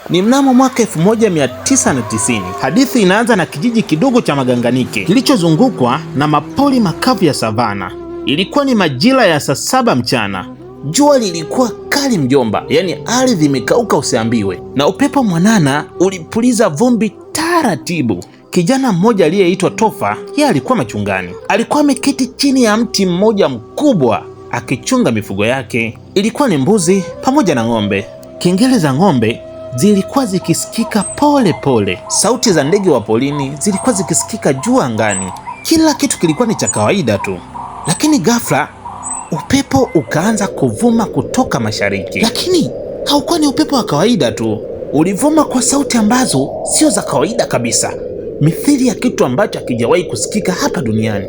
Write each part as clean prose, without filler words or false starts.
Ni mnamo mwaka 1990. Hadithi inaanza na kijiji kidogo cha Maganganike kilichozungukwa na mapori makavu ya savana. Ilikuwa ni majira ya saa 7 mchana. Jua lilikuwa kali mjomba, yaani ardhi imekauka usiambiwe, na upepo mwanana ulipuliza vumbi taratibu. Kijana mmoja aliyeitwa Tofa, yeye alikuwa machungani. Alikuwa ameketi chini ya mti mmoja mkubwa akichunga mifugo yake. Ilikuwa ni mbuzi pamoja na ng'ombe. Kengele za ng'ombe zilikuwa zikisikika pole pole. Sauti za ndege wa polini zilikuwa zikisikika juu angani. Kila kitu kilikuwa ni cha kawaida tu. Lakini ghafla upepo ukaanza kuvuma kutoka mashariki. Lakini haukuwa ni upepo wa kawaida tu. Ulivuma kwa sauti ambazo sio za kawaida kabisa, mithili ya kitu ambacho hakijawahi kusikika hapa duniani.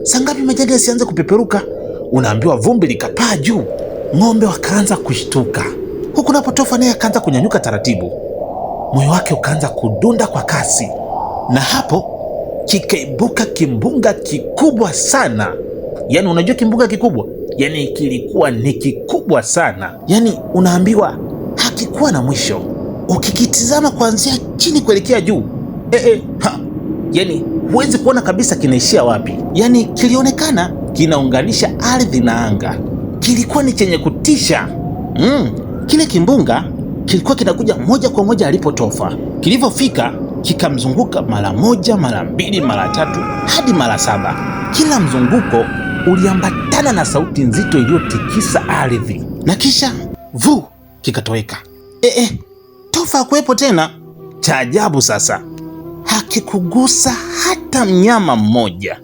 Sangapi majani yasianze kupeperuka, unaambiwa vumbi likapaa juu. Ng'ombe wakaanza kushtuka, huku napo Tofa naye akaanza kunyanyuka taratibu. Moyo wake ukaanza kudunda kwa kasi, na hapo kikaibuka kimbunga kikubwa sana. Yaani unajua kimbunga kikubwa? Yaani kilikuwa ni kikubwa sana, yaani unaambiwa hakikuwa na mwisho. Ukikitizama kuanzia chini kuelekea juu, yaani huwezi kuona kabisa kinaishia wapi. Yaani kilionekana kinaunganisha ardhi na anga. Kilikuwa ni chenye kutisha. Kile kimbunga kilikuwa kinakuja moja kwa moja alipo Tofa. Kilivyofika kikamzunguka mara moja, mara mbili, mara tatu, hadi mara 7. Kila mzunguko uliambatana na sauti nzito iliyotikisa ardhi, na kisha kikatoweka. Tofa hakuwepo tena. Cha ajabu sasa, hakikugusa hata mnyama mmoja.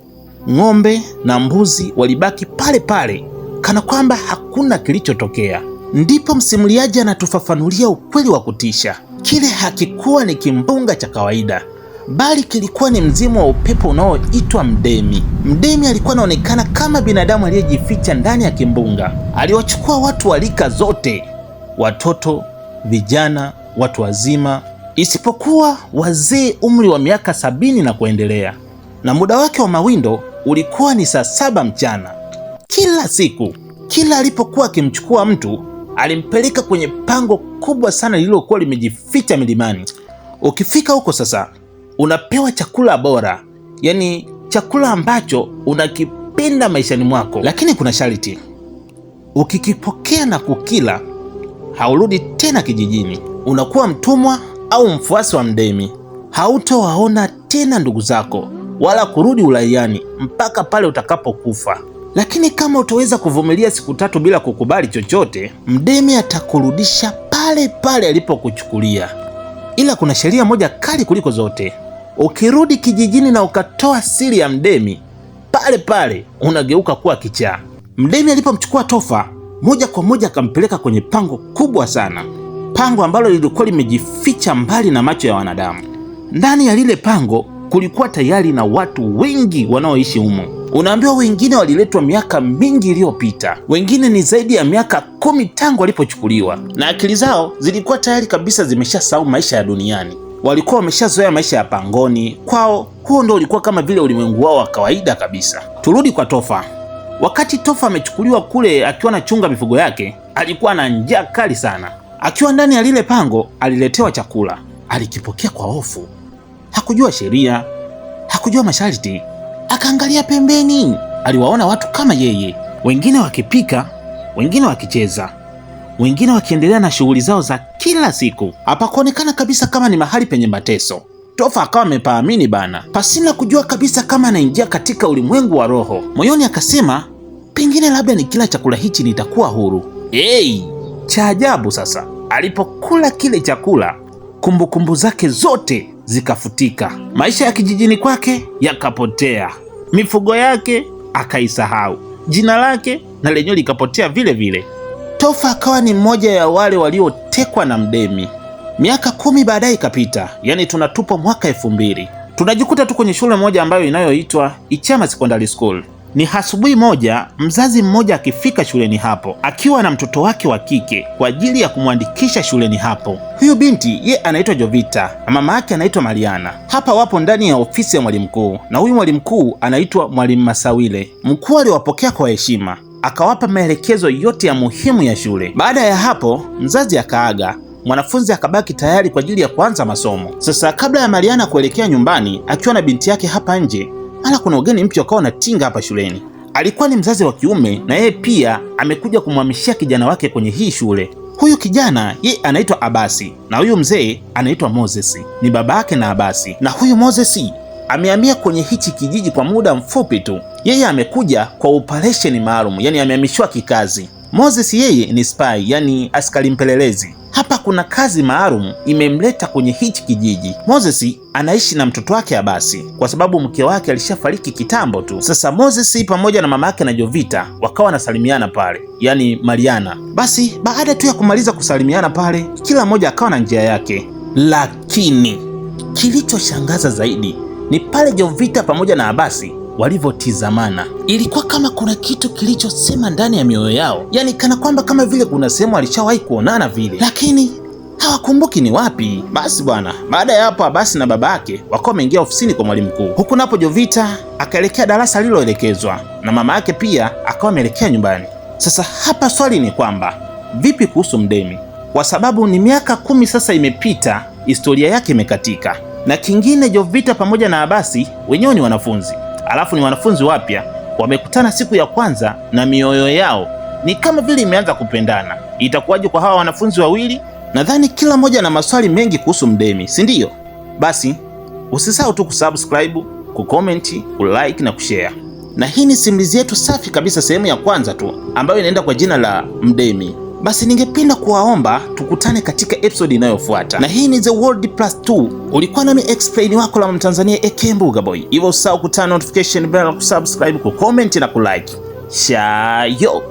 Ng'ombe na mbuzi walibaki pale pale kana kwamba hakuna kilichotokea. Ndipo msimuliaji anatufafanulia ukweli wa kutisha. Kile hakikuwa ni kimbunga cha kawaida, bali kilikuwa ni mzimu wa upepo unaoitwa mdemi. Mdemi alikuwa anaonekana kama binadamu aliyejificha ndani ya kimbunga. Aliwachukua watu wa rika zote, watoto, vijana, watu wazima, isipokuwa wazee umri wa miaka 70 na kuendelea. Na muda wake wa mawindo ulikuwa ni saa 7 mchana. Kila siku, kila alipokuwa akimchukua mtu, alimpeleka kwenye pango kubwa sana lililokuwa limejificha milimani. Ukifika huko sasa, unapewa chakula bora, yaani chakula ambacho unakipenda maishani mwako. Lakini kuna sharti: ukikipokea na kukila, haurudi tena kijijini. Unakuwa mtumwa au mfuasi wa mdemi. Hautowaona tena ndugu zako wala kurudi uraiani mpaka pale utakapokufa. Lakini kama utaweza kuvumilia siku 3 bila kukubali chochote, mdemi atakurudisha pale pale alipokuchukulia. Ila kuna sheria moja kali kuliko zote: ukirudi kijijini na ukatoa siri ya mdemi, pale pale unageuka kuwa kichaa. Mdemi alipomchukua Tofa, moja kwa moja akampeleka kwenye pango kubwa sana, pango ambalo lilikuwa limejificha mbali na macho ya wanadamu. Ndani ya lile pango kulikuwa tayari na watu wengi wanaoishi humo. Unaambiwa wengine waliletwa miaka mingi iliyopita, wengine ni zaidi ya miaka 10 tangu walipochukuliwa, na akili zao zilikuwa tayari kabisa zimeshasahau maisha ya duniani. Walikuwa wameshazoea maisha ya pangoni. Kwao huo ndio ulikuwa kama vile ulimwengu wao wa kawaida kabisa. Turudi kwa Tofa. Wakati Tofa amechukuliwa kule akiwa anachunga mifugo yake, alikuwa na njaa kali sana. Akiwa ndani ya lile pango, aliletewa chakula. Alikipokea kwa hofu. Hakujua sheria, hakujua masharti. Akaangalia pembeni, aliwaona watu kama yeye, wengine wakipika, wengine wakicheza, wengine wakiendelea na shughuli zao za kila siku. Hapakuonekana kabisa kama ni mahali penye mateso. Tofa akawa amepaamini bana, pasina kujua kabisa kama anaingia katika ulimwengu wa roho. Moyoni akasema, pengine labda nikila chakula hichi nitakuwa huru. Cha ajabu sasa, alipokula kile chakula, kumbukumbu zake zote zikafutika. Maisha ya kijijini kwake yakapotea, mifugo yake akaisahau, jina lake na lenyewe likapotea vile vile. Tofa akawa ni mmoja ya wale waliotekwa na mdemi. Miaka 10 baadaye ikapita, yani tunatupa mwaka 2000. Tunajikuta tu kwenye shule moja ambayo inayoitwa Ichama Secondary School. Ni asubuhi moja, mzazi mmoja akifika shuleni hapo akiwa na mtoto wake wa kike kwa ajili ya kumwandikisha shuleni hapo. Huyu binti ye anaitwa Jovita na mama yake anaitwa Mariana. Hapa wapo ndani ya ofisi ya mwalimu mkuu, na huyu mwalimu mkuu anaitwa Mwalimu Masawile. Mkuu aliwapokea kwa heshima, akawapa maelekezo yote ya muhimu ya shule. Baada ya hapo, mzazi akaaga mwanafunzi akabaki tayari kwa ajili ya kuanza masomo. Sasa kabla ya Mariana kuelekea nyumbani akiwa na binti yake hapa nje, mara kuna ugeni mpya ukawa unatinga hapa shuleni. Alikuwa ni mzazi wa kiume na yeye pia amekuja kumhamishia kijana wake kwenye hii shule. Huyu kijana yeye anaitwa Abasi na huyu mzee anaitwa Moses, ni baba yake na Abasi. Na huyu Moses amehamia kwenye hichi kijiji kwa muda mfupi tu. Yeye amekuja kwa operation maalum, yani amehamishiwa kikazi. Moses yeye ni spy, yani askari mpelelezi. Hapa kuna kazi maalum imemleta kwenye hichi kijiji. Moses anaishi na mtoto wake Abasi kwa sababu mke wake alishafariki kitambo tu. Sasa Moses pamoja na mama yake na Jovita wakawa wanasalimiana pale, yani Mariana. Basi baada tu ya kumaliza kusalimiana pale, kila mmoja akawa na njia yake. Lakini kilichoshangaza zaidi ni pale Jovita pamoja na Abasi walivyotizamana. Ilikuwa kama kuna kitu kilichosema ndani ya mioyo yao, yani kana kwamba kama vile kuna sehemu alishawahi kuonana vile, lakini hawakumbuki ni wapi. Basi bwana, baada ya hapo Abasi na babake wakawa wameingia ofisini kwa mwalimu mkuu, huku napo Jovita akaelekea darasa lililoelekezwa na mama yake pia akawa ameelekea nyumbani. Sasa hapa swali ni kwamba vipi kuhusu Mdemi, kwa sababu ni miaka 10 sasa imepita, historia yake imekatika. Na kingine, Jovita pamoja na Abasi wenyewe ni wanafunzi, alafu ni wanafunzi wapya, wamekutana siku ya kwanza na mioyo yao ni kama vile imeanza kupendana. Itakuwaje kwa hawa wanafunzi wawili? Nadhani kila mmoja na maswali mengi kuhusu Mdemi, si ndio? Basi usisahau tu kusubscribe, kucomment, kulike na kushare. Na hii ni simulizi yetu safi kabisa, sehemu ya kwanza tu ambayo inaenda kwa jina la Mdemi. Basi ningependa kuwaomba tukutane katika episode inayofuata. Na hii ni The World Plus 2. Ulikuwa nami explain wako la Mtanzania AK Mbuga Boy. Hivyo usahau kutana notification bell, kusubscribe, kucomment na kulike. Shayo.